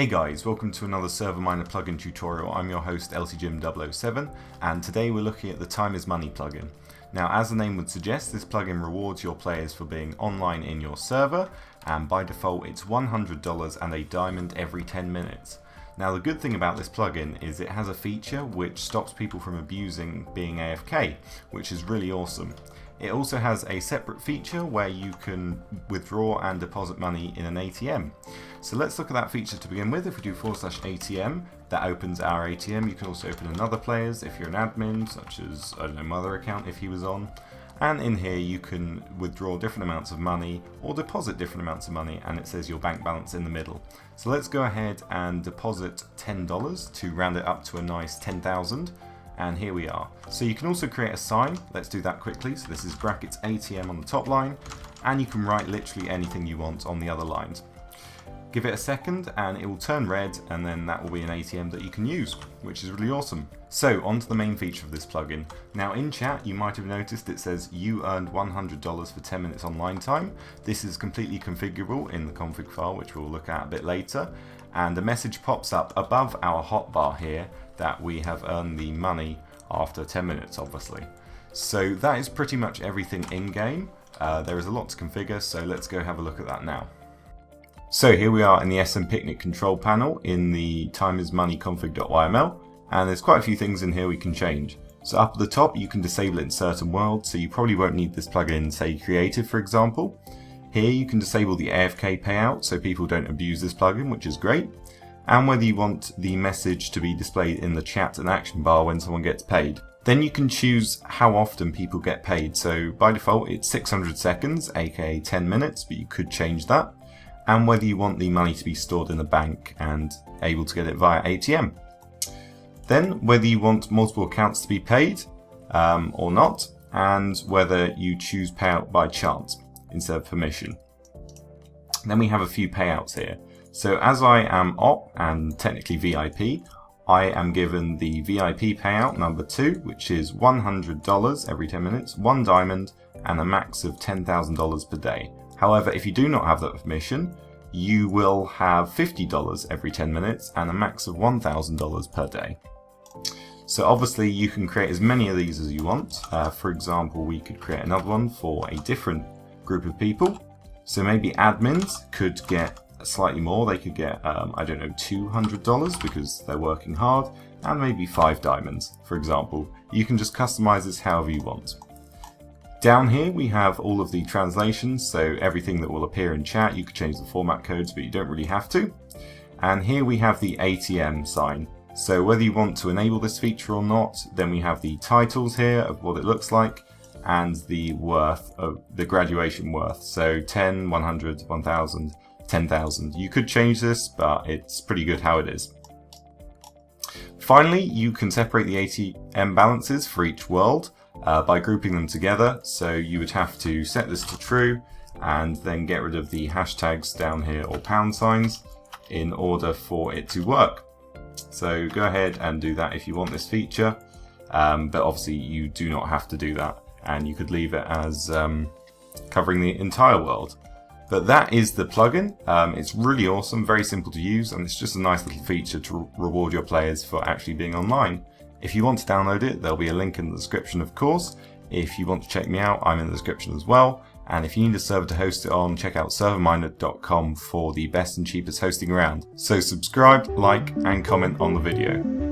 Hey guys, welcome to another ServerMiner plugin tutorial. I'm your host LTJim007 and today we're looking at the Time is Money plugin. Now as the name would suggest, this plugin rewards your players for being online in your server, and by default it's $100 and a diamond every 10 minutes. Now the good thing about this plugin is it has a feature which stops people from abusing being AFK, which is really awesome. It also has a separate feature where you can withdraw and deposit money in an ATM. So let's look at that feature to begin with. If we do /ATM, that opens our ATM. You can also open another player's if you're an admin, such as, I don't know, my other account if he was on. And in here you can withdraw different amounts of money or deposit different amounts of money, and it says your bank balance in the middle. So let's go ahead and deposit $10 to round it up to a nice 10,000. And here we are. So you can also create a sign. Let's do that quickly. So this is brackets ATM on the top line, and you can write literally anything you want on the other lines. Give it a second and it will turn red, and then that will be an ATM that you can use, which is really awesome. So on to the main feature of this plugin. Now in chat you might have noticed it says you earned $100 for 10 minutes online time. This is completely configurable in the config file, which we'll look at a bit later. And a message pops up above our hotbar here that we have earned the money after 10 minutes, obviously. So that is pretty much everything in game. There is a lot to configure, so let's go have a look at that now. So here we are in the SM Picnic control panel in the time is money config.yml, and there's quite a few things in here we can change. So up at the top you can disable it in certain worlds, so you probably won't need this plugin in, say, creative for example. Here you can disable the AFK payout so people don't abuse this plugin, which is great. And whether you want the message to be displayed in the chat and action bar when someone gets paid. Then you can choose how often people get paid. So by default it's 600 seconds, aka 10 minutes, but you could change that. And whether you want the money to be stored in a bank and able to get it via ATM. Then whether you want multiple accounts to be paid or not, and whether you choose payout by chance instead of permission. Then we have a few payouts here. So as I am op and technically VIP, I am given the VIP payout number 2, which is $100 every 10 minutes, 1 diamond, and a max of $10,000 per day. However, if you do not have that permission, you will have $50 every 10 minutes and a max of $1,000 per day. So obviously you can create as many of these as you want. For example, we could create another one for a different group of people. So maybe admins could get slightly more. They could get, I don't know, $200 because they're working hard, and maybe 5 diamonds, for example. You can just customize this however you want. Down here we have all of the translations, so everything that will appear in chat. You could change the format codes, but you don't really have to. And here we have the ATM sign. So whether you want to enable this feature or not, then we have the titles here of what it looks like, and the worth of the graduation worth. So 10, 100, 1000, 10,000. You could change this, but it's pretty good how it is. Finally, you can separate the ATM balances for each world by grouping them together. So you would have to set this to true and then get rid of the hashtags down here or pound signs in order for it to work. So go ahead and do that if you want this feature, but obviously you do not have to do that, and you could leave it as covering the entire world. But that is the plugin. It's really awesome, very simple to use, and it's just a nice little feature to reward your players for actually being online. If you want to download it, there'll be a link in the description, of course. If you want to check me out, I'm in the description as well. And if you need a server to host it on, check out ServerMiner.com for the best and cheapest hosting around. So subscribe, like, and comment on the video.